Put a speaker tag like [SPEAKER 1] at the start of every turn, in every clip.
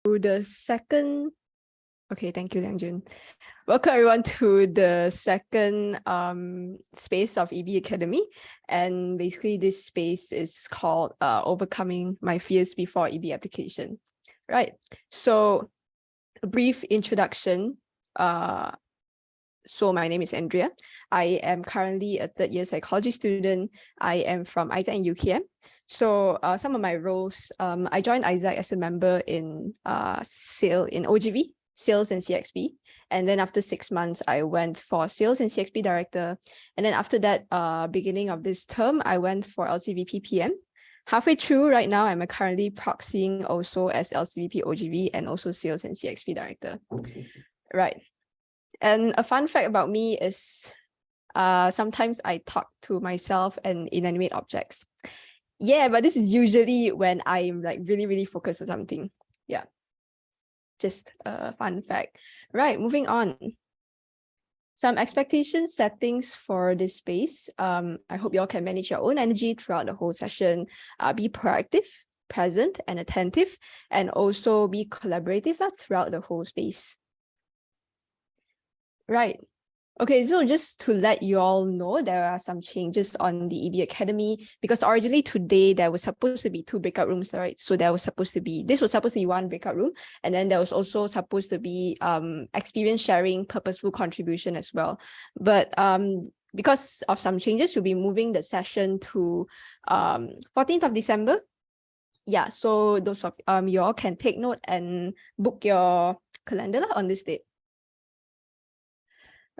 [SPEAKER 1] The second, okay, thank you, Liangjun. Welcome everyone to the second space of EB Academy. And basically this space is called Overcoming My Fears Before EB Application. Right, so a brief introduction. So my name is Andrea. I am currently a third year psychology student. I am from Isaac and UKM. So some of my roles, I joined Isaac as a member in OGV, Sales and CXP. And then after 6 months, I went for Sales and CXP Director. And then after that, beginning of this term, I went for LCVP PM. Halfway through right now, I'm currently proxying also as LCVP OGV and also Sales and CXP Director. Right. And a fun fact about me is sometimes I talk to myself and inanimate objects. Yeah, but this is usually when I'm like really focused on something. Yeah, just a fun fact. Right, moving on. Some expectation settings for this space. I hope you all can manage your own energy throughout the whole session. Be proactive, present, and attentive, and also be collaborative throughout the whole space. Right. Okay, so just to let you all know, there are some changes on the EB Academy because originally today there was supposed to be 2 breakout rooms, right? So this was supposed to be 1 breakout room, and then there was also supposed to be experience sharing, purposeful contribution as well. But because of some changes, we'll be moving the session to 14th of December. Yeah, so those of you all can take note and book your calendar on this date.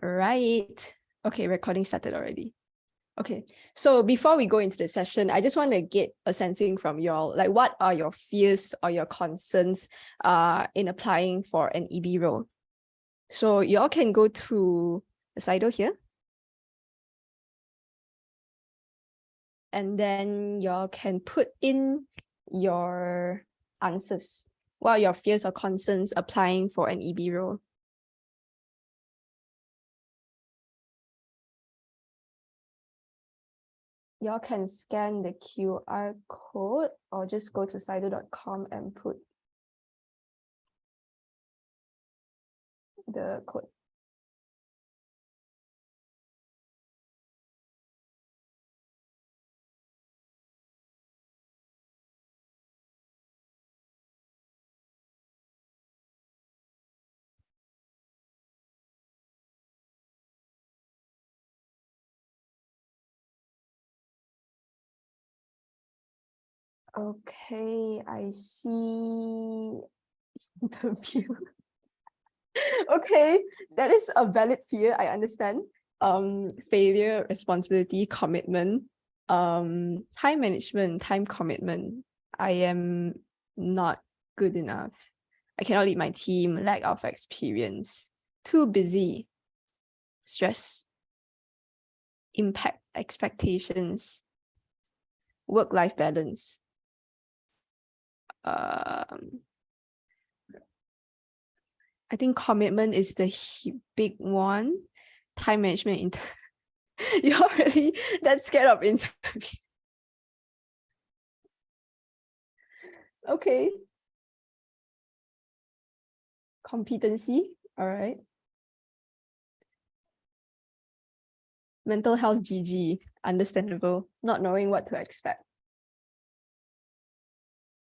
[SPEAKER 1] Right. Okay, recording started already. Okay, so before we go into the session, I just want to get a sensing from y'all, like what are your fears or your concerns in applying for an EB role? So y'all can go to the Slido here. And then y'all can put in your answers. What are your fears or concerns applying for an EB role? Y'all can scan the QR code or just go to slido.com and put the code. Okay, I see the view. Okay, that is a valid fear, I understand. Failure, responsibility, commitment, time management, time commitment. I am not good enough. I cannot lead my team, lack of experience, too busy, stress, impact expectations, work-life balance. I think commitment is the big one. Time management. You're really that scared of interview. Okay. Competency. All right. Mental health GG. Understandable. Not knowing what to expect.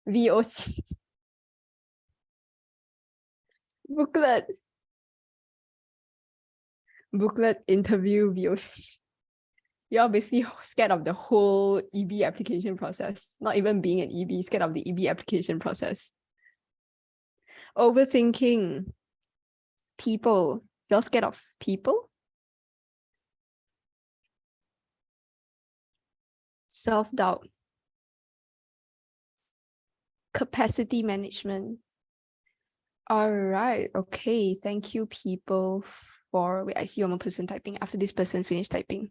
[SPEAKER 1] VOC. Booklet interview VOC. You're basically scared of the whole EB application process. Not even being an EB, scared of the EB application process. Overthinking. People. You're scared of people? Self-doubt. Capacity management. All right. Okay. Thank you, people, for... Wait, I see one more person typing. After this person finished typing.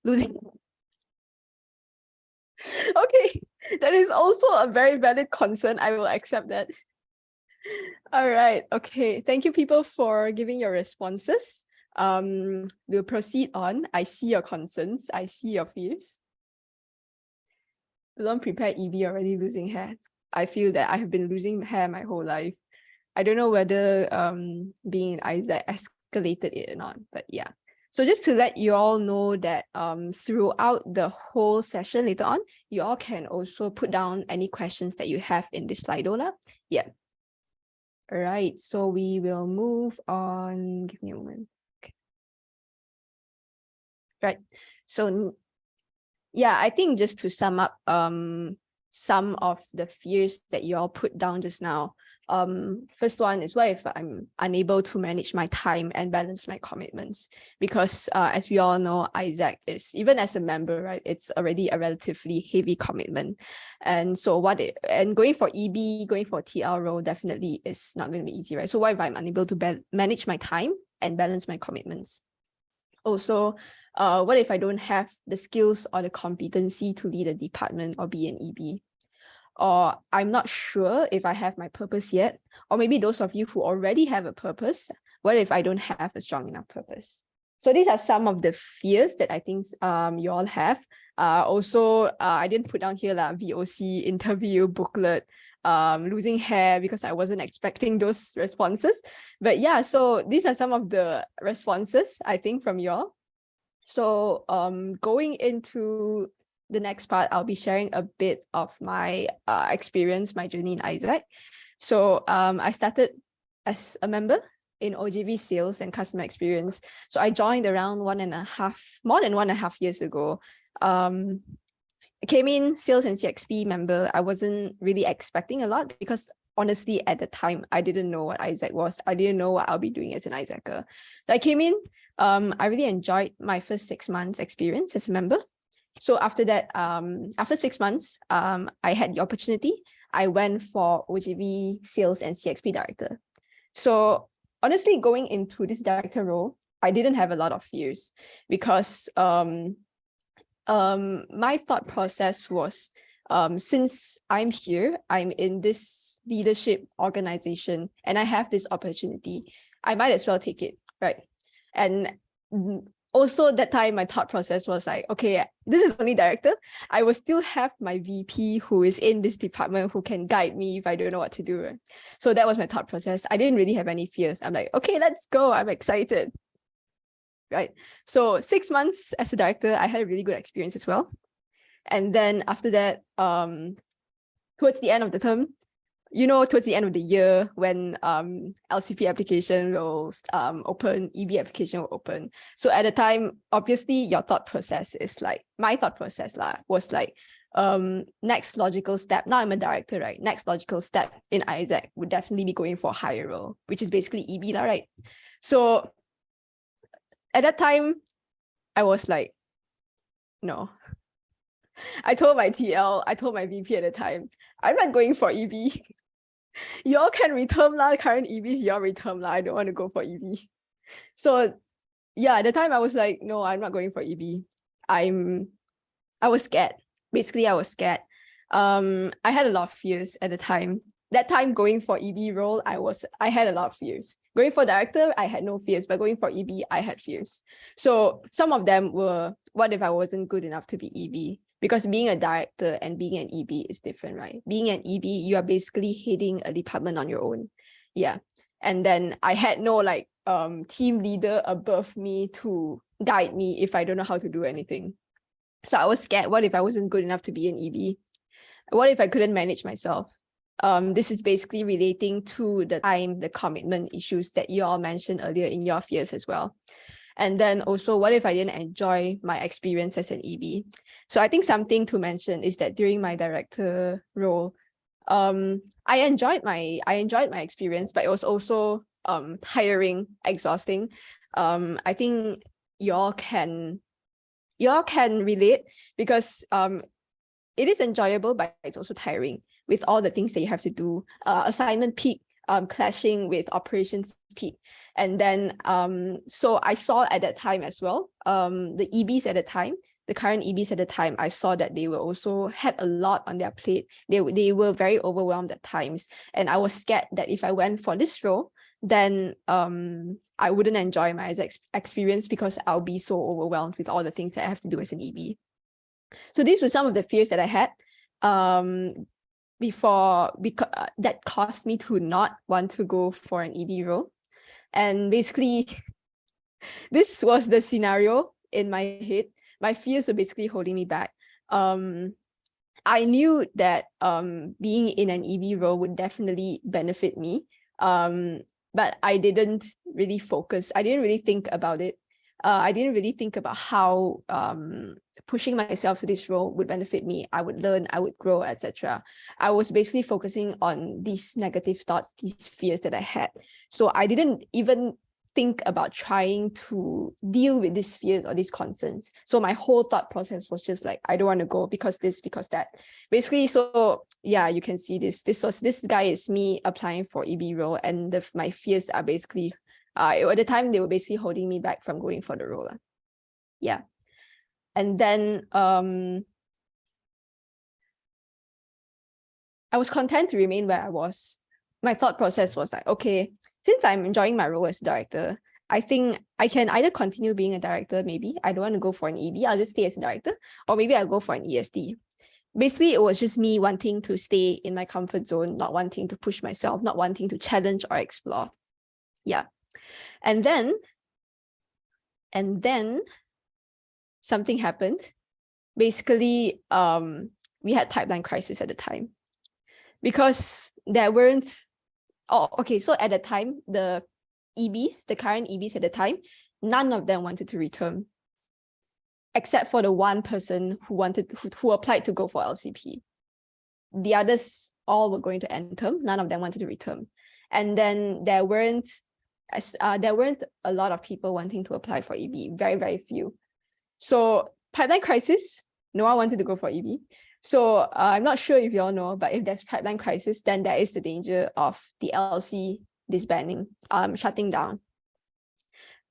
[SPEAKER 1] Losing. Okay. That is also a very valid concern. I will accept that. All right. Okay. Thank you, people, for giving your responses. We'll proceed on. I see your concerns. I see your fears. Don't prepare EB already losing hair. I feel that I have been losing hair my whole life. I don't know whether being in Isaac escalated it or not, but yeah. So just to let you all know that throughout the whole session later on, you all can also put down any questions that you have in this Slido lah. Yeah. All right, so we will move on. Give me a moment. Okay. Right. So yeah, I think just to sum up some of the fears that you all put down just now. First one is, what if I'm unable to manage my time and balance my commitments? Because as we all know, Isaac is, even as a member, right, it's already a relatively heavy commitment. And so and going for EB, going for TL role definitely is not going to be easy, right? So what if I'm unable to manage my time and balance my commitments? Also, what if I don't have the skills or the competency to lead a department or be an EB? Or I'm not sure if I have my purpose yet, or maybe those of you who already have a purpose, what if I don't have a strong enough purpose? So these are some of the fears that I think you all have. Also, I didn't put down here VOC interview booklet, losing hair, because I wasn't expecting those responses. But yeah, so these are some of the responses, I think, from you all. So going into the next part, I'll be sharing a bit of my experience, my journey in Isaac. So I started as a member in OJV sales and customer experience. So I joined around more than 1.5 years ago. I came in sales and CXP member. I wasn't really expecting a lot because honestly, at the time, I didn't know what Isaac was. I didn't know what I'll be doing as an Isaacer. So I came in, I really enjoyed my first 6 months experience as a member. So after that, after 6 months, I had the opportunity. I went for OJV sales and CXP director. So honestly, going into this director role, I didn't have a lot of fears because my thought process was, since I'm here, I'm in this leadership organization and I have this opportunity, I might as well take it, right? And also that time, my thought process was like, okay, this is only director. I will still have my VP who is in this department who can guide me if I don't know what to do. Right? So that was my thought process. I didn't really have any fears. I'm like, okay, let's go. I'm excited. Right. So 6 months as a director, I had a really good experience as well. And then after that, towards the end of the term, towards the end of the year when LCP application will open, EB application will open. So at the time, obviously your thought process is like, my thought process was like, next logical step. Now I'm a director, right? Next logical step in Isaac would definitely be going for a higher role, which is basically EB, right? So at that time, I was like, no. I told my TL, I told my VP at the time, I'm not going for EB. Y'all can reterm lah, current EBs, y'all reterm lah. I don't want to go for EB. So yeah, at the time I was like, no, I'm not going for EB. I was scared. Basically, I was scared. I had a lot of fears at the time. That time going for EB role, I had a lot of fears. Going for director, I had no fears, but going for EB, I had fears. So some of them were, what if I wasn't good enough to be EB? Because being a director and being an EB is different, right? Being an EB, you are basically heading a department on your own. Yeah. And then I had no team leader above me to guide me if I don't know how to do anything. So I was scared. What if I wasn't good enough to be an EB? What if I couldn't manage myself? This is basically relating to the time, the commitment issues that you all mentioned earlier in your fears as well. And then also, what if I didn't enjoy my experience as an EB? So I think something to mention is that during my director role, I enjoyed my experience, but it was also tiring, exhausting. I think y'all can relate because it is enjoyable, but it's also tiring with all the things that you have to do. Assignment peak, clashing with operations peak. And then, so I saw at that time as well, the EBs at the time, the current EBs at the time, I saw that they were also had a lot on their plate. They were very overwhelmed at times. And I was scared that if I went for this role, then I wouldn't enjoy my experience because I'll be so overwhelmed with all the things that I have to do as an EB. So these were some of the fears that I had. because that caused me to not want to go for an EB role. And basically, this was the scenario in my head. My fears were basically holding me back. I knew that being in an EB role would definitely benefit me. But I didn't really focus. I didn't really think about it. I didn't really think about how pushing myself to this role would benefit me. I would learn, I would grow, etc. I was basically focusing on these negative thoughts, these fears that I had. So I didn't even think about trying to deal with these fears or these concerns. So my whole thought process was just like, I don't want to go because this, because that. Basically, so yeah, you can see this. This guy is me applying for EB role, and my fears are basically, at the time they were basically holding me back from going for the role. Yeah. And then I was content to remain where I was. My thought process was like, okay, since I'm enjoying my role as director, I think I can either continue being a director, maybe. I don't want to go for an EB, I'll just stay as a director, or maybe I'll go for an ESD. Basically, it was just me wanting to stay in my comfort zone, not wanting to push myself, not wanting to challenge or explore. Yeah. And then something happened. Basically, we had pipeline crisis at the time because there weren't. Oh, okay. So at the time, the EBs, the current EBs at the time, none of them wanted to return, except for the one person who applied to go for LCP. The others all were going to end term. None of them wanted to return, and then there weren't a lot of people wanting to apply for EB. Very, very few. So pipeline crisis, no one wanted to go for EB. So I'm not sure if you all know, but if there's pipeline crisis, then there is the danger of the LC disbanding, shutting down.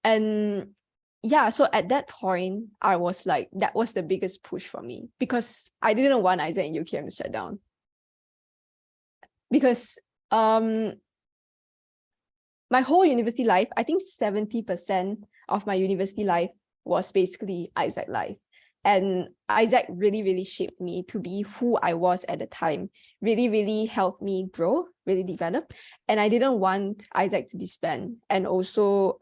[SPEAKER 1] And yeah, so at that point, I was like, that was the biggest push for me because I didn't want Isaac and UKM to shut down. Because my whole university life, I think 70% of my university life was basically Isaac life. And Isaac really, really shaped me to be who I was at the time, really, really helped me grow, really develop. And I didn't want Isaac to disband and also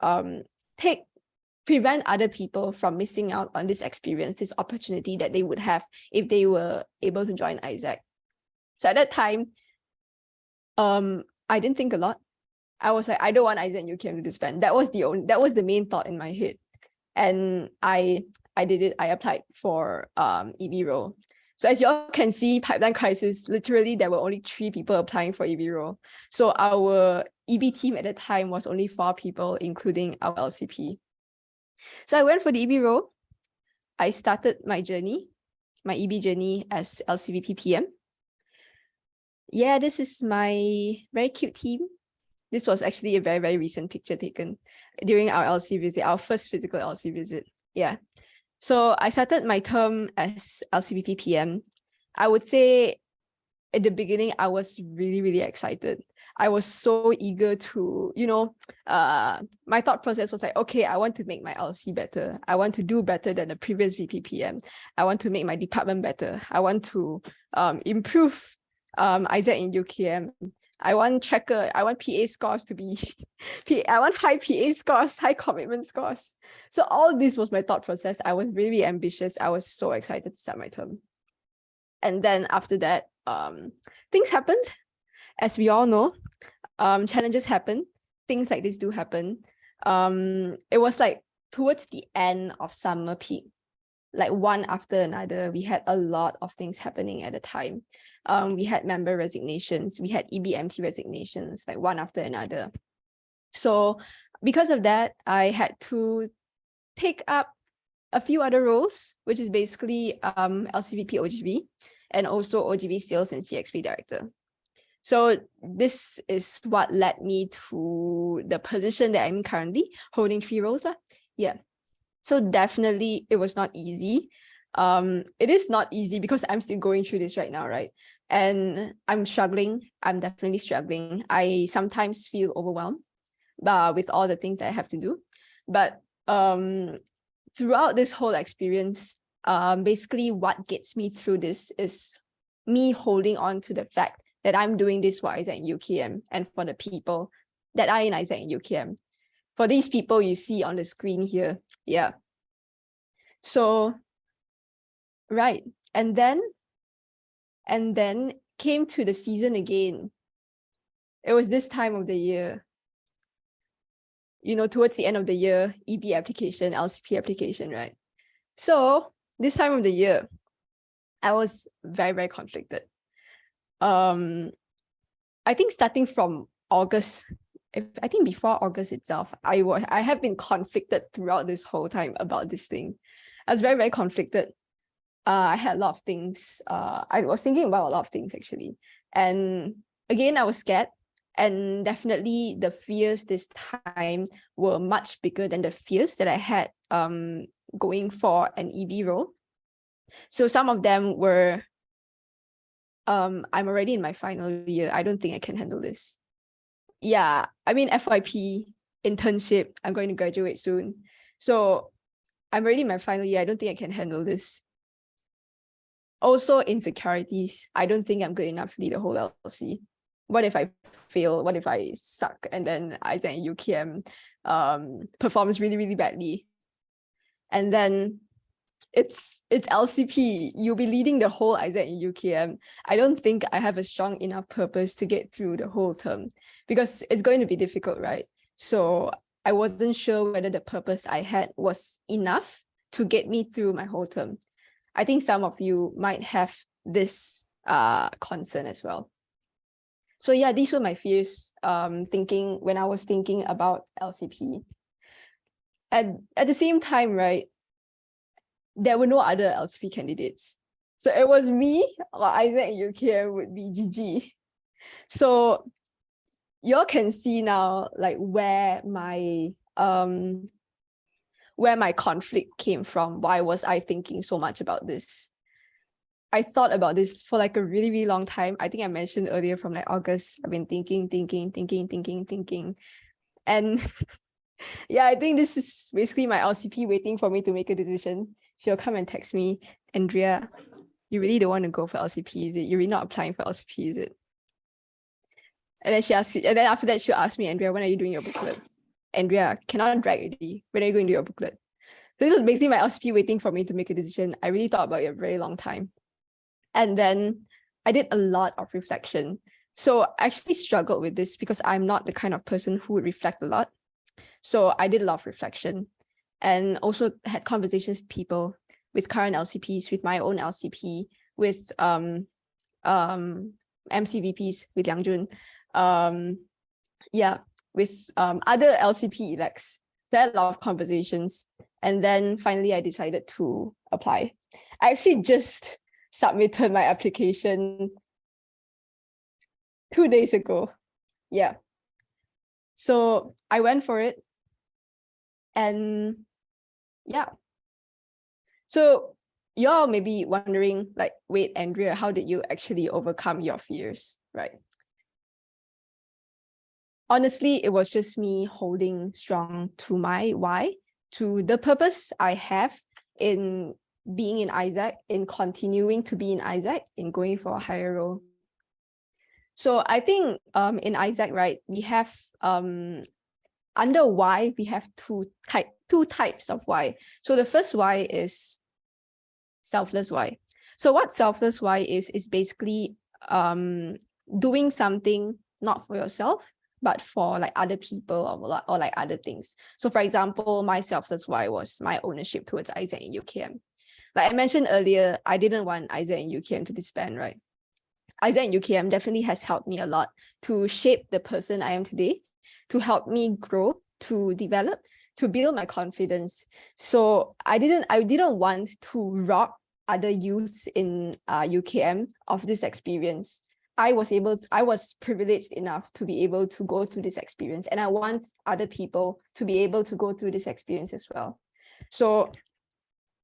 [SPEAKER 1] prevent other people from missing out on this experience, this opportunity that they would have if they were able to join Isaac. So at that time, I didn't think a lot. I was like, I don't want Isaac and UKM to disband. That was the main thought in my head. And I did it. I applied for EB role. So as you all can see, pipeline crisis, literally there were only 3 people applying for EB role. So our EB team at the time was only 4 people, including our LCP. So I went for the EB role. I started my journey, my EB journey as LCVP PM. Yeah, this is my very cute team. This was actually a very, very recent picture taken during our LC visit, our first physical LC visit. Yeah. So I started my term as LCVP PM. I would say at the beginning, I was really, really excited. I was so eager to, my thought process was like, okay, I want to make my LC better. I want to do better than the previous VPPM. I want to make my department better. I want to improve Isaac in UKM. I want PA scores to be, I want high PA scores, high commitment scores. So all this was my thought process. I was really ambitious. I was so excited to start my term. And then after that, things happened. As we all know, challenges happen. Things like this do happen. It was like towards the end of summer peak, like one after another, we had a lot of things happening at the time. We had member resignations, we had EBMT resignations, like one after another. So because of that, I had to take up a few other roles, which is basically LCVP OGV and also OGV Sales and CXP Director. So this is what led me to the position that I'm currently holding 3 roles. Yeah. So definitely it was not easy. It is not easy because I'm still going through this right now, right? And I'm struggling. I'm definitely struggling. I sometimes feel overwhelmed with all the things that I have to do. But throughout this whole experience, basically what gets me through this is me holding on to the fact that I'm doing this for Isaac and UKM and for the people that are in Isaac and UKM. For these people you see on the screen here. Yeah. So, right. And then came to the season again. It was this time of the year. You know, towards the end of the year, EB application, LCP application, right? So this time of the year, I was very, very conflicted. I think starting from August, I think before August itself, I have been conflicted throughout this whole time about this thing. I was very, very conflicted. I had a lot of things. I was thinking about a lot of things actually. And again, I was scared. And definitely the fears this time were much bigger than the fears that I had going for an EB role. So some of them were, I'm already in my final year. I don't think I can handle this. Yeah, I mean, FYP, internship, I'm going to graduate soon. So I'm already in my final year. I don't think I can handle this. Also, insecurities. I don't think I'm good enough to lead a whole LLC. What if I fail? What if I suck? And then Isaac and UKM performs really, really badly. And then it's LCP. You'll be leading the whole Isaac and UKM. I don't think I have a strong enough purpose to get through the whole term because it's going to be difficult, right? So I wasn't sure whether the purpose I had was enough to get me through my whole term. I think some of you might have this concern as well. So yeah, these were my fears when I was thinking about LCP. And at the same time, right, there were no other LCP candidates. So it was me or Isaac and UKM would be GG. So y'all can see now like where my conflict came from. Why was I thinking so much about this? I thought about this for like a really, really long time. I think I mentioned earlier from like August, I've been thinking. And yeah, I think this is basically my LCP waiting for me to make a decision. She'll come and text me, Andrea, you really don't want to go for LCP, is it? You're really not applying for LCP, is it? And then after that, she'll ask me, Andrea, when are you doing your booklet? Andrea, cannot drag already. When are you going to do your booklet? So this was basically my LCP waiting for me to make a decision. I really thought about it a very long time. And then I did a lot of reflection. So I actually struggled with this because I'm not the kind of person who would reflect a lot. So I did a lot of reflection and also had conversations with people, with current LCPs, with my own LCP, with MCVPs, with Yang Jun, with other LCP elects. There are a lot of conversations. And then finally I decided to apply. I actually just submitted my application 2 days ago. Yeah. So I went for it. And yeah. So y'all may be wondering, like, wait, Andrea, how did you actually overcome your fears, right? Honestly, it was just me holding strong to my why, to the purpose I have in being in Isaac, in continuing to be in Isaac, in going for a higher role. So I think in Isaac, right, we have under why, we have two types of why. So the first why is selfless why. So what selfless why is basically doing something not for yourself, but for like other people or like other things. So for example, my selfless why was my ownership towards Isaac and UKM. Like I mentioned earlier, I didn't want Isaac and UKM to disband, right? Isaac and UKM definitely has helped me a lot to shape the person I am today, to help me grow, to develop, to build my confidence. So I didn't want to rob other youths in UKM of this experience. I was privileged enough to be able to go through this experience, and I want other people to be able to go through this experience as well. So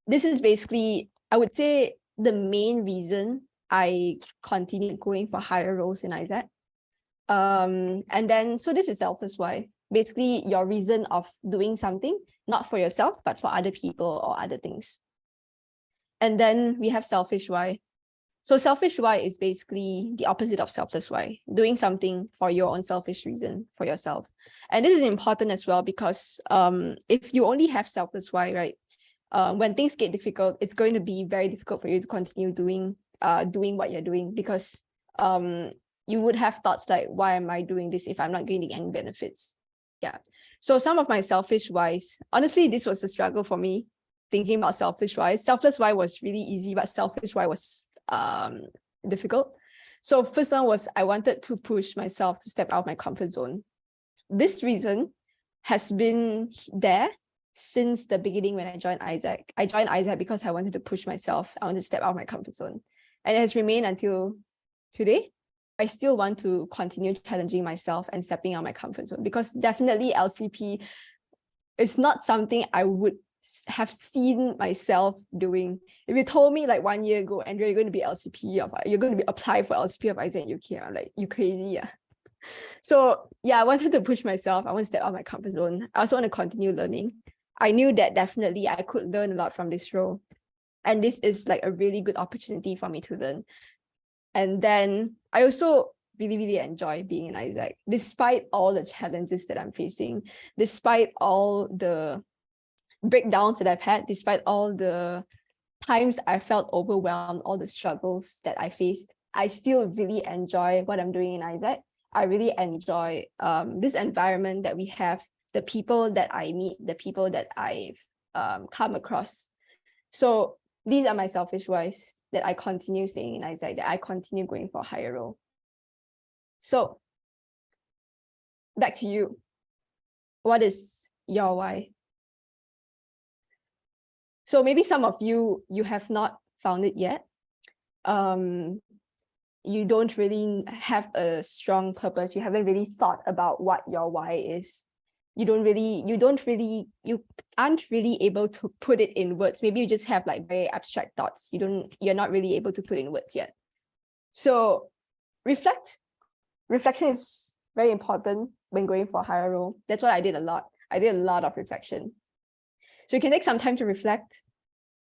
[SPEAKER 1] this is basically, I would say, the main reason I continued going for higher roles in Isaac. And then, so this is selfless why. Basically, your reason of doing something, not for yourself, but for other people or other things. And then we have selfish why. So selfish why is basically the opposite of selfless why, doing something for your own selfish reason for yourself. And this is important as well because if you only have selfless why, right, when things get difficult, it's going to be very difficult for you to continue doing what you're doing because you would have thoughts like, why am I doing this if I'm not gaining any benefits? Yeah. So some of my selfish whys, honestly, this was a struggle for me thinking about selfish why. Selfless why was really easy, but selfish why was difficult. So first one was I wanted to push myself to step out of my comfort zone. This reason has been there since the beginning when I joined Isaac. I joined Isaac because I wanted to push myself. I wanted to step out of my comfort zone. And it has remained until today. I still want to continue challenging myself and stepping out of my comfort zone because definitely LCP is not something I would have seen myself doing. If you told me like 1 year ago, Andrea, you're going to be LCP of, you're going to be apply for LCP of Isaac UK, I'm like, you crazy, yeah. So yeah, I wanted to push myself. I want to step out of my comfort zone. I also want to continue learning. I knew that definitely I could learn a lot from this role. And this is like a really good opportunity for me to learn. And then I also really, really enjoy being in Isaac, despite all the challenges that I'm facing, despite all the breakdowns that I've had, despite all the times I felt overwhelmed, all the struggles that I faced, I still really enjoy what I'm doing in Isaac. I really enjoy this environment that we have, the people that I meet, the people that I've come across. So these are my selfish whys that I continue staying in Isaac, that I continue going for a higher role. So back to you. What is your why? So maybe some of you have not found it yet. You don't really have a strong purpose. You haven't really thought about what your why is. You aren't really able to put it in words. Maybe you just have like very abstract thoughts. You're not really able to put it in words yet. So reflect. Reflection is very important when going for a higher role. That's what I did a lot. I did a lot of reflection. So you can take some time to reflect.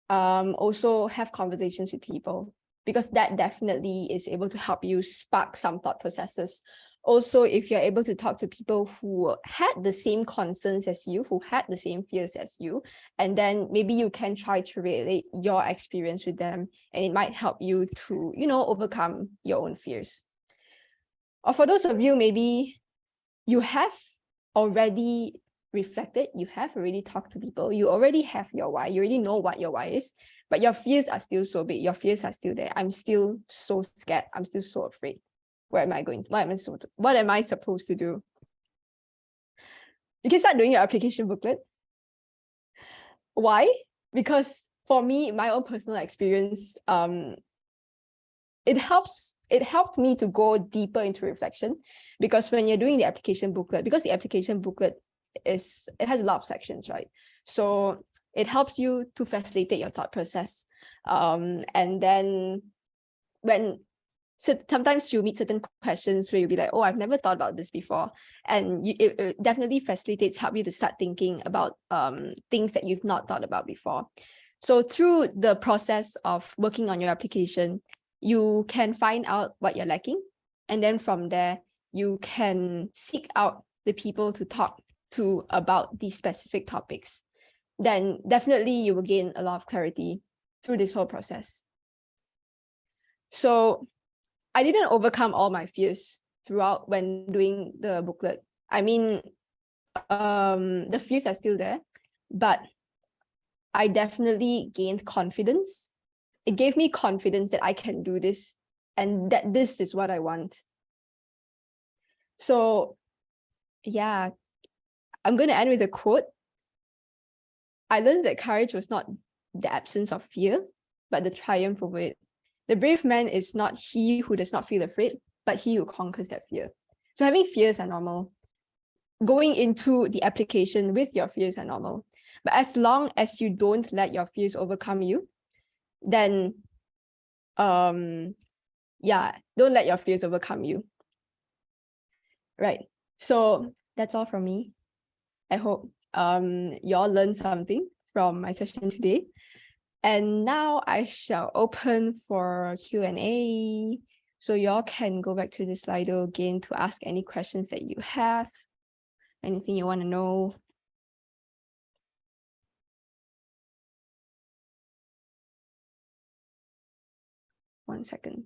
[SPEAKER 1] Also have conversations with people, because that definitely is able to help you spark some thought processes. Also, if you're able to talk to people who had the same concerns as you, who had the same fears as you, and then maybe you can try to relate your experience with them, and it might help you to, overcome your own fears. Or for those of you, maybe you have already reflected, you have already talked to people, you already have your why, you already know what your why is, but your fears are still so big, your fears are still there. I'm still so scared, I'm still so afraid. Where am I going? What am I supposed to do? You can start doing your application booklet. Why? Because for me, my own personal experience, it helped me to go deeper into reflection, because when you're doing the application booklet, because the application booklet it has a lot of sections, right? So it helps you to facilitate your thought process. And then sometimes you meet certain questions where you'll be like, oh, I've never thought about this before. And it definitely facilitates, help you to start thinking about things that you've not thought about before. So through the process of working on your application, you can find out what you're lacking. And then from there, you can seek out the people to talk to about these specific topics. Then definitely you will gain a lot of clarity through this whole process. So I didn't overcome all my fears throughout when doing the booklet. I mean, the fears are still there, but I definitely gained confidence. It gave me confidence that I can do this and that this is what I want. So yeah, I'm going to end with a quote. I learned that courage was not the absence of fear, but the triumph over it. The brave man is not he who does not feel afraid, but he who conquers that fear. So having fears are normal. Going into the application with your fears are normal. But as long as you don't let your fears overcome you, then don't let your fears overcome you. Right. So that's all from me. I hope you all learned something from my session today. And now I shall open for Q&A. So y'all can go back to the Slido again to ask any questions that you have, anything you want to know. One second.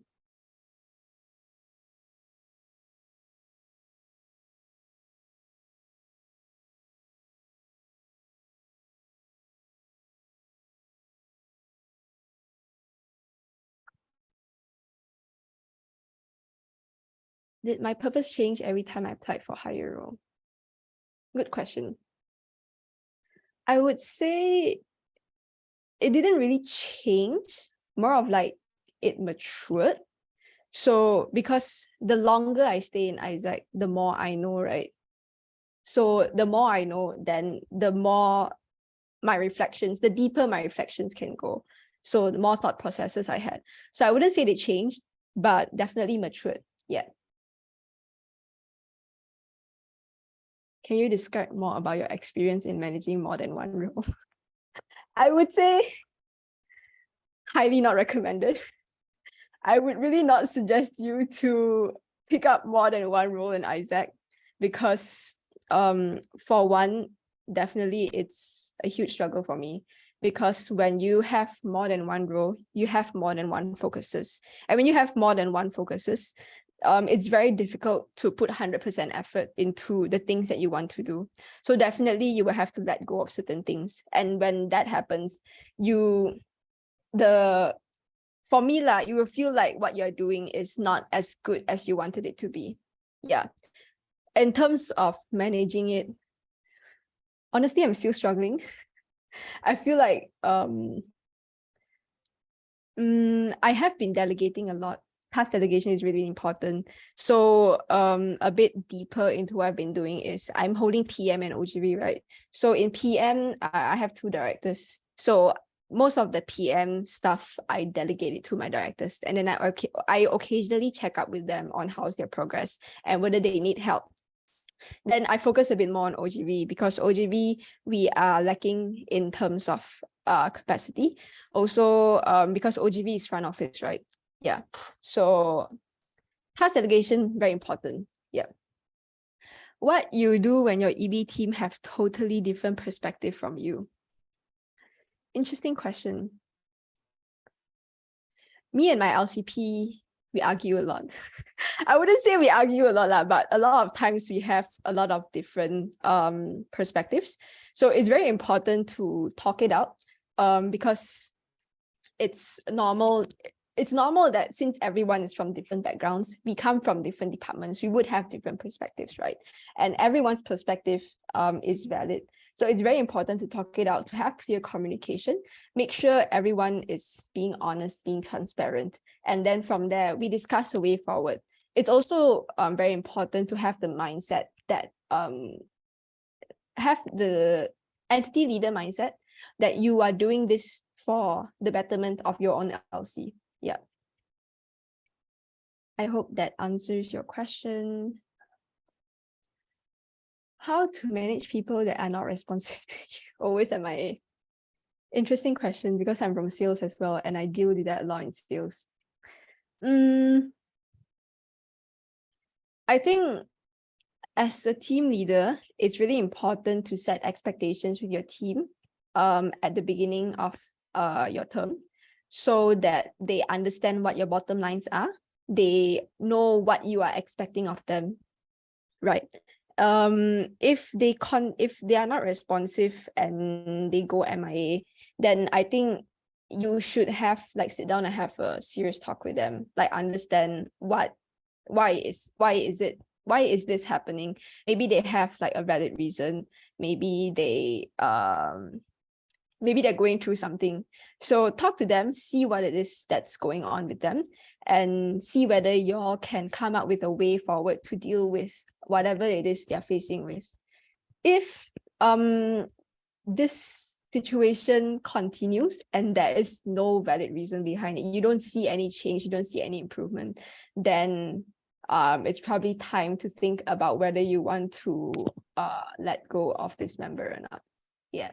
[SPEAKER 1] Did my purpose change every time I applied for higher role? Good question. I would say it didn't really change, more of like it matured. So because the longer I stay in Isaac, the more I know, right? So the more I know, then the more my reflections, the deeper my reflections can go. So the more thought processes I had. So I wouldn't say they changed, but definitely matured. Yeah. Can you describe more about your experience in managing more than one role? I would say highly not recommended. I would really not suggest you to pick up more than one role in Isaac because for one, definitely it's a huge struggle for me because when you have more than one role, you have more than one focuses. And when you have more than one focuses, it's very difficult to put 100% effort into the things that you want to do. So definitely you will have to let go of certain things. And when that happens, for me, you will feel like what you're doing is not as good as you wanted it to be. Yeah. In terms of managing it, honestly, I'm still struggling. I feel like I have been delegating a lot. Task delegation is really important. So a bit deeper into what I've been doing is I'm holding PM and OGV, right? So in PM, I have two directors. So most of the PM stuff, I delegate it to my directors. And then I occasionally check up with them on how's their progress and whether they need help. Then I focus a bit more on OGV because OGV, we are lacking in terms of capacity. Also, because OGV is front office, right? Yeah. So task delegation, very important. Yeah. What you do when your EB team have totally different perspective from you? Interesting question. Me and my LCP, we argue a lot. I wouldn't say we argue a lot, but a lot of times we have a lot of different perspectives. So it's very important to talk it out because it's normal. It's normal that since everyone is from different backgrounds, we come from different departments, we would have different perspectives, right? And everyone's perspective is valid. So it's very important to talk it out, to have clear communication, make sure everyone is being honest, being transparent. And then from there, we discuss a way forward. It's also very important to have the mindset that have the entity leader mindset that you are doing this for the betterment of your own LC. Yeah. I hope that answers your question. How to manage people that are not responsive to you? Always at my interesting question because I'm from sales as well and I deal with that a lot in sales. I think as a team leader, it's really important to set expectations with your team at the beginning of your term so that they understand what your bottom lines are. They know what you are expecting of them, right? If they are not responsive and they go MIA, then I think you should have sit down and have a serious talk with them, understand why is this happening. Maybe they have a valid reason. Maybe they're going through something. So talk to them, see what it is that's going on with them, and see whether y'all can come up with a way forward to deal with whatever it is they're facing with. If this situation continues and there is no valid reason behind it, you don't see any change, you don't see any improvement, then it's probably time to think about whether you want to let go of this member or not. Yeah.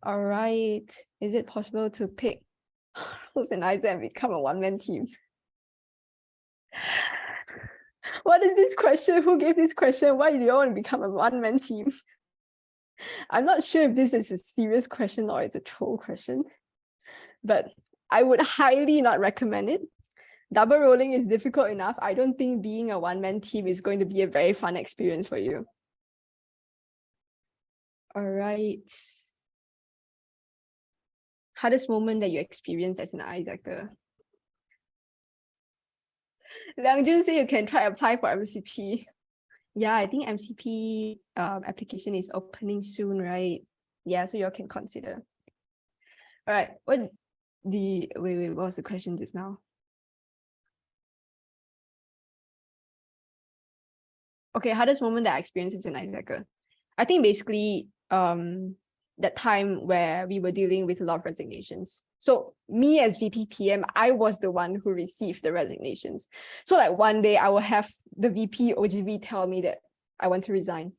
[SPEAKER 1] All right. Is it possible to pick Rose and Isaac and become a one-man team? What is this question? Who gave this question? Why do you want to become a one-man team? I'm not sure if this is a serious question or it's a troll question, but I would highly not recommend it. Double rolling is difficult enough. I don't think being a one-man team is going to be a very fun experience for you. All right. Hardest moment that you experienced as an Isaacer? Liang Jun say you can try apply for MCP. Yeah, I think MCP application is opening soon, right? Yeah, so you all can consider. All right, what was the question just now? Okay, hardest moment that I experienced as an Isaacer. I think basically that time where we were dealing with a lot of resignations. So me as VP PM, I was the one who received the resignations. So like one day I will have the VP OGV tell me that I want to resign.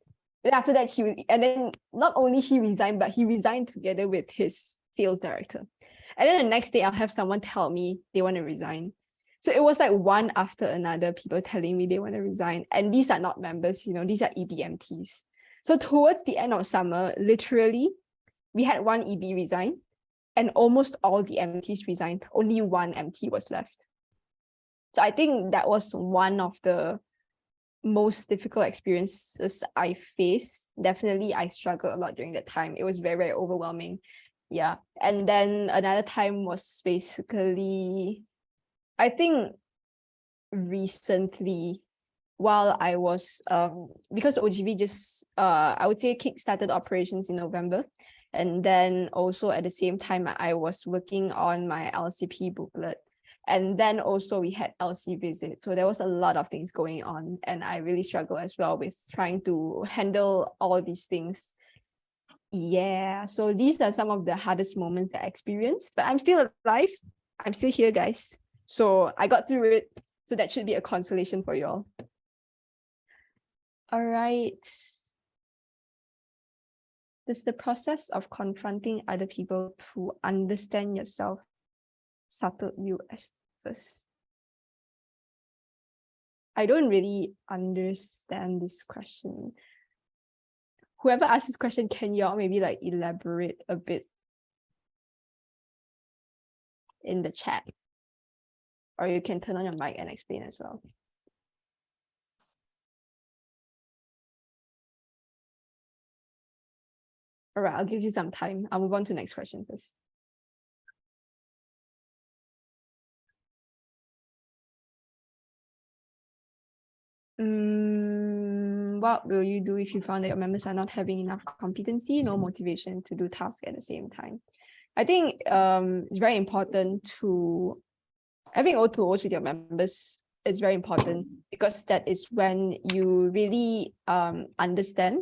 [SPEAKER 1] And after that, and then not only he resigned, but he resigned together with his sales director. And then the next day I'll have someone tell me they want to resign. So it was like one after another, people telling me they want to resign. And these are not members, these are EBMTs. So towards the end of summer, literally, we had one EB resign and almost all the MTs resigned. Only one MT was left. So I think that was one of the most difficult experiences I faced. Definitely, I struggled a lot during that time. It was very, very overwhelming. Yeah. And then another time was basically, I think recently, while I was because OGV just I would say kick-started operations in November, and then also at the same time I was working on my LCP booklet, and then also we had LC visit, so there was a lot of things going on, and I really struggled as well with trying to handle all these things. Yeah, so these are some of the hardest moments that I experienced, but I'm still alive. I'm still here, guys. So I got through it. So that should be a consolation for you all. All right. Does the process of confronting other people to understand yourself settle you as first? I don't really understand this question. Whoever asked this question, can y'all maybe like elaborate a bit in the chat? Or you can turn on your mic and explain as well. All right, I'll give you some time. I'll move on to the next question first. What will you do if you found that your members are not having enough competency, no motivation to do tasks at the same time? I think it's very important to having O2Os with your members is very important, because that is when you really understand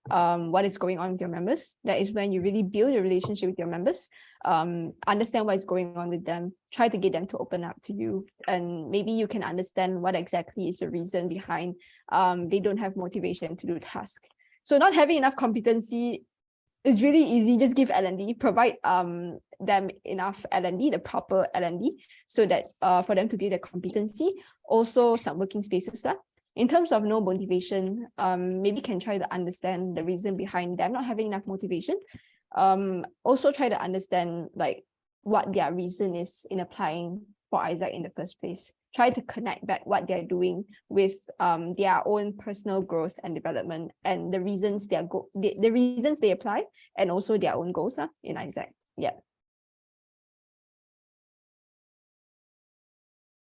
[SPEAKER 1] what is going on with your members. That is when you really build a relationship with your members, understand what is going on with them, try to get them to open up to you, and maybe you can understand what exactly is the reason behind they don't have motivation to do tasks. So not having enough competency is really easy. Just give L&D, provide them enough L&D, the proper L&D, so that for them to build their competency. Also some working spaces. In terms of no motivation, maybe can try to understand the reason behind them not having enough motivation. Also try to understand like what their reason is in applying for Isaac in the first place. Try to connect back what they're doing with their own personal growth and development, and the reasons the reasons they apply, and also their own goals in Isaac. Yeah.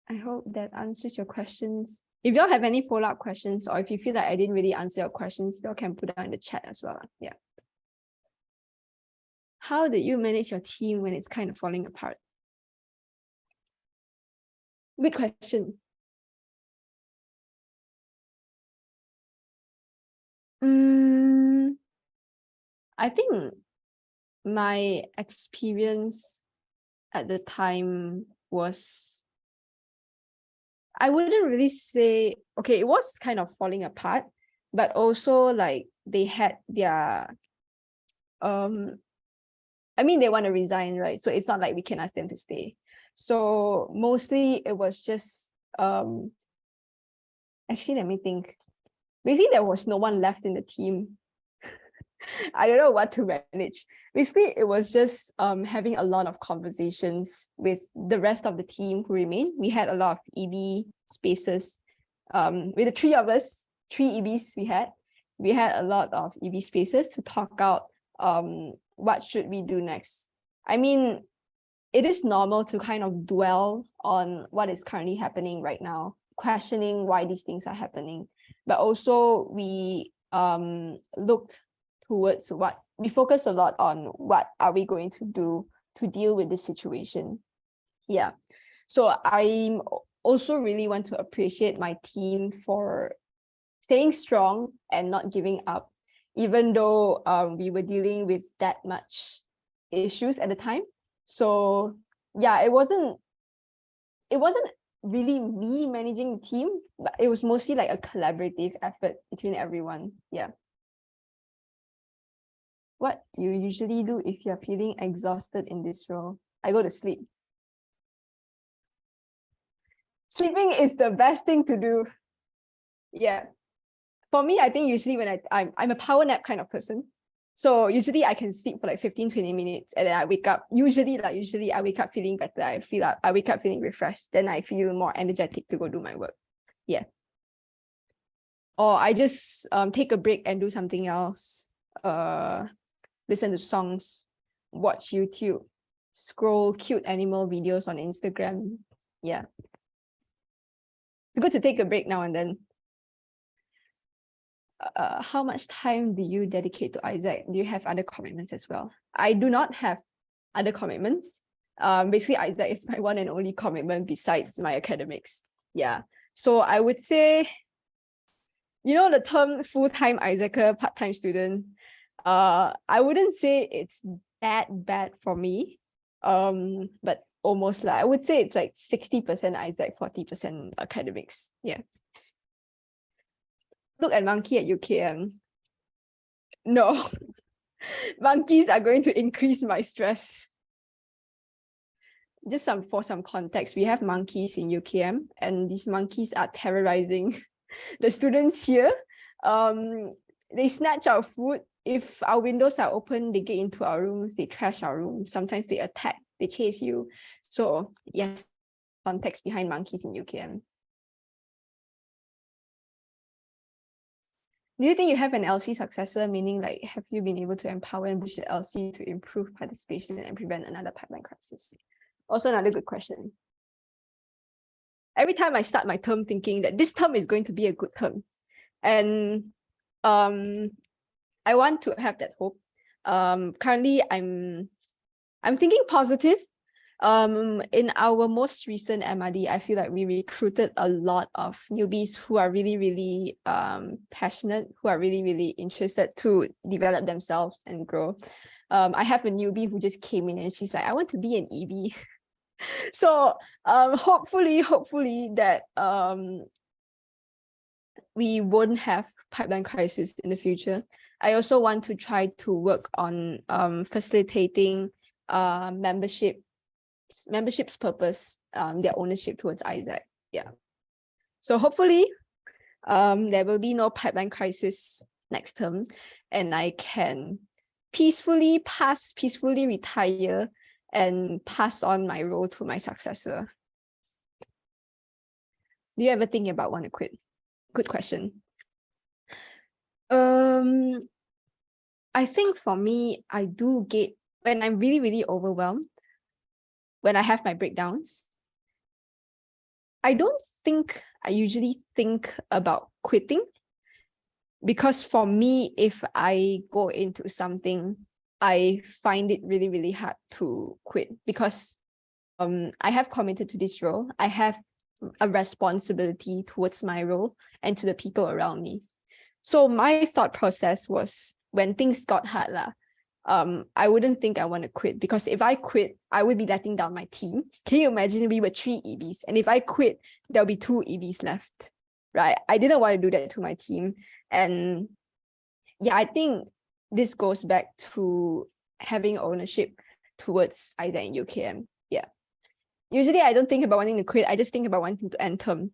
[SPEAKER 1] I hope that answers your questions. If y'all have any follow-up questions, or if you feel like I didn't really answer your questions, y'all can put it in the chat as well. Yeah. How did you manage your team when it's kind of falling apart? Good question. I think my experience at the time was, I wouldn't really say, okay, it was kind of falling apart, but also like they had their I mean, they want to resign, right? So it's not like we can ask them to stay. So mostly it was just, actually, let me think. Basically, there was no one left in the team. I don't know what to manage. Basically, it was just having a lot of conversations with the rest of the team who remained. We had a lot of EB spaces. With the three of us, three EBs we had a lot of EB spaces to talk out what should we do next. I mean, it is normal to kind of dwell on what is currently happening right now, questioning why these things are happening. But also we looked towards what we focus a lot on, what are we going to do to deal with this situation. Yeah. So I also really want to appreciate my team for staying strong and not giving up, even though we were dealing with that much issues at the time. So yeah, it wasn't really me managing the team, but it was mostly like a collaborative effort between everyone. Yeah. What do you usually do if you're feeling exhausted in this role? I go to sleep. Sleeping is the best thing to do. Yeah. For me, I think usually when I'm a power nap kind of person. So usually I can sleep for like 15, 20 minutes and then I wake up. Usually I wake up feeling better. I wake up feeling refreshed. Then I feel more energetic to go do my work. Yeah. Or I just take a break and do something else. Listen to songs, watch YouTube, scroll cute animal videos on Instagram. Yeah. It's good to take a break now and then. How much time do you dedicate to Isaac? Do you have other commitments as well? I do not have other commitments. Basically, Isaac is my one and only commitment besides my academics. Yeah. So I would say, you know, the term full-time Isaacer, part-time student, I wouldn't say it's that bad for me. But almost like I would say it's like 60% Isaac, 40% academics. Yeah. Look at Monkey at UKM. No, monkeys are going to increase my stress. Just for some context, we have monkeys in UKM, and these monkeys are terrorizing the students here. They snatch our food. If our windows are open, they get into our rooms, they trash our rooms. Sometimes they attack, they chase you. So yes, context behind monkeys in UKM. Do you think you have an LC successor? Meaning, like, have you been able to empower and push the LC to improve participation and prevent another pipeline crisis? Also, another good question. Every time I start my term thinking that this term is going to be a good term, and I want to have that hope. Currently, I'm thinking positive. In our most recent MRD, I feel like we recruited a lot of newbies who are really, really passionate, who are really, really interested to develop themselves and grow. I have a newbie who just came in and she's like, I want to be an EB. So hopefully that we won't have pipeline crisis in the future. I also want to try to work on facilitating membership's purpose, their ownership towards Isaac. Yeah. So hopefully there will be no pipeline crisis next term and I can peacefully retire and pass on my role to my successor. Do you ever think about want to quit? Good question. I think for me, I do get when I'm really, really overwhelmed, when I have my breakdowns, I don't think I usually think about quitting, because for me, if I go into something, I find it really, really hard to quit because I have committed to this role. I have a responsibility towards my role and to the people around me. So my thought process was when things got hard, I wouldn't think I want to quit, because if I quit, I would be letting down my team. Can you imagine we were 3 EBs and if I quit, there'll be 2 EBs left, right? I didn't want to do that to my team. And yeah, I think this goes back to having ownership. towards Isaac and UKM. Yeah. Usually I don't think about wanting to quit. I just think about wanting to end term.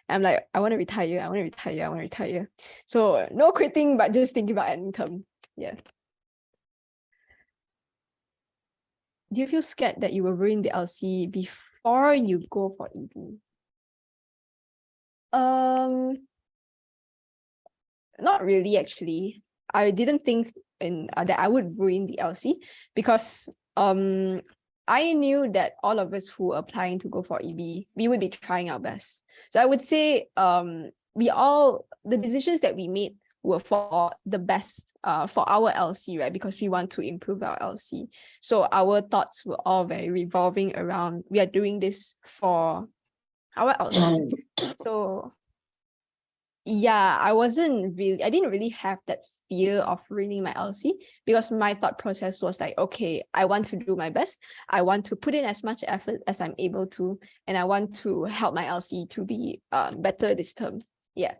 [SPEAKER 1] I'm like, I want to retire. I want to retire. I want to retire. So no quitting, but just thinking about ending term. Yeah. Do you feel scared that you will ruin the LC before you go for EB? Not really, actually. I didn't think that I would ruin the LC because I knew that all of us who were applying to go for EB, we would be trying our best. So I would say the decisions that we made were for the best for our LC, right? Because we want to improve our LC. So our thoughts were all very revolving around, we are doing this for our LC. So yeah, I didn't really have that fear of ruining my LC because my thought process was like, okay, I want to do my best. I want to put in as much effort as I'm able to, and I want to help my LC to be better this term. Yeah.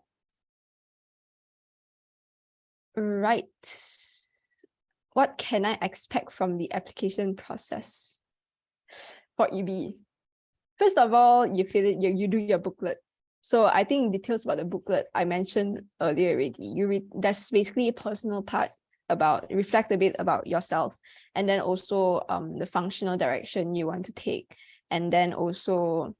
[SPEAKER 1] Right. What can I expect from the application process for EB? First of all, you do your booklet. So I think details about the booklet I mentioned earlier already. That's basically a personal part about, reflect a bit about yourself, and then also the functional direction you want to take. And then also,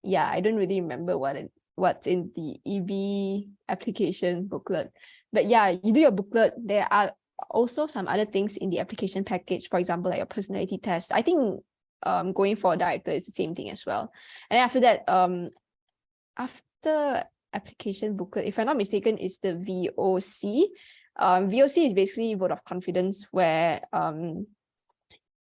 [SPEAKER 1] yeah, I don't really remember what's in the EB application booklet. But yeah, you do your booklet. There are also some other things in the application package, for example, like your personality test. I think going for a director is the same thing as well. And after that, after application booklet, if I'm not mistaken, is the VOC. VOC is basically vote of confidence, where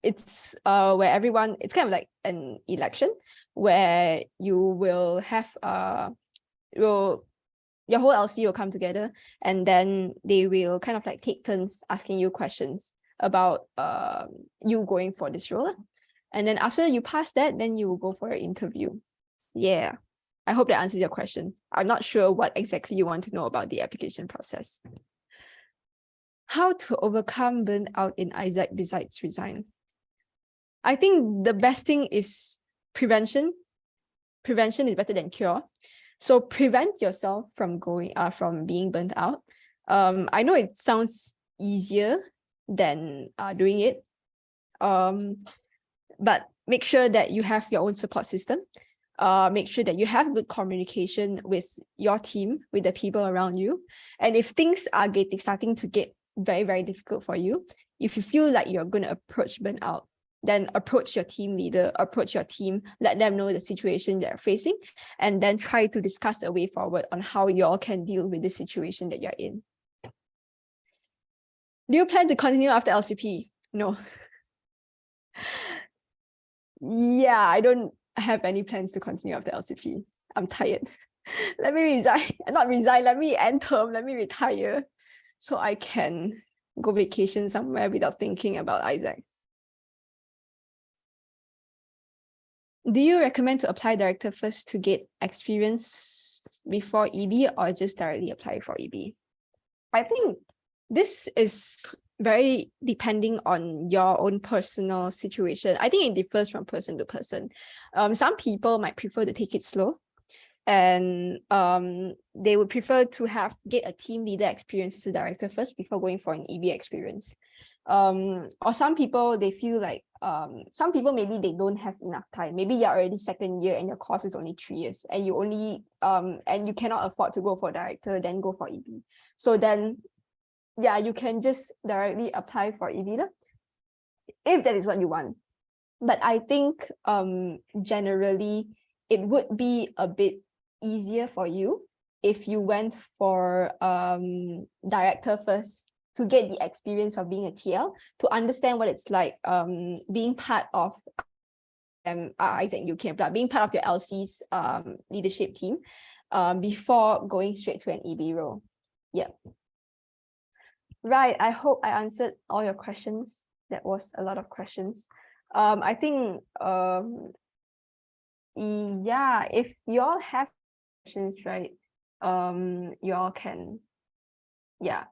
[SPEAKER 1] it's where everyone, it's kind of like an election where you will have your whole LC will come together, and then they will kind of like take turns asking you questions about you going for this role. And then after you pass that, then you will go for an interview. Yeah. I hope that answers your question. I'm not sure what exactly you want to know about the application process. How to overcome burnout in Isaac besides resign? I think the best thing is prevention. Prevention is better than cure. So prevent yourself from being burnt out. I know it sounds easier than doing it. But make sure that you have your own support system. Make sure that you have good communication with your team, with the people around you. And if things are starting to get very, very difficult for you, if you feel like you're going to approach burnout, then approach your team leader, approach your team, let them know the situation they're facing, and then try to discuss a way forward on how you all can deal with the situation that you're in. Do you plan to continue after LCP? No. Yeah, I don't have any plans to continue after LCP. I'm tired. Let me resign, not resign, let me end term, let me retire so I can go vacation somewhere without thinking about Isaac. Do you recommend to apply director first to get experience before EB, or just directly apply for EB? I think this is very depending on your own personal situation. I think it differs from person to person. Some people might prefer to take it slow, and they would prefer to get a team leader experience as a director first before going for an EB experience. Or some people, they feel like some people, maybe they don't have enough time. Maybe you're already second year and your course is only 3 years, and you only and you cannot afford to go for director, then go for EB. So then, yeah, you can just directly apply for EB if that is what you want. But I think generally it would be a bit easier for you if you went for director first, to get the experience of being a TL, to understand what it's like being part of Isaac UK, being part of your LC's leadership team before going straight to an EB role. Yeah. Right. I hope I answered all your questions. That was a lot of questions. I think yeah, if you all have questions, right, you all can, yeah,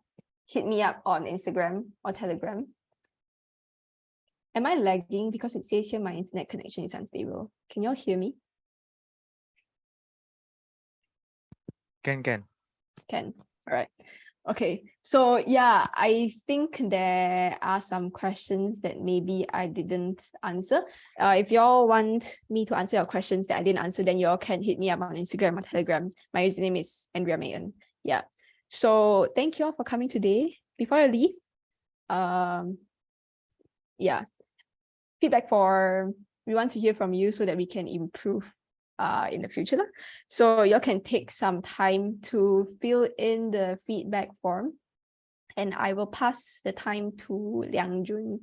[SPEAKER 1] hit me up on Instagram or Telegram. Am I lagging? Because it says here my internet connection is unstable. Can you all hear me?
[SPEAKER 2] Can.
[SPEAKER 1] Can. All right. Okay. So yeah, I think there are some questions that maybe I didn't answer. If y'all want me to answer your questions that I didn't answer, then y'all can hit me up on Instagram or Telegram. My username is Andrea Mayen. Yeah. So thank you all for coming today. Before I leave, yeah, feedback we want to hear from you so that we can improve in the future. So you can take some time to fill in the feedback form, and I will pass the time to Liang Jun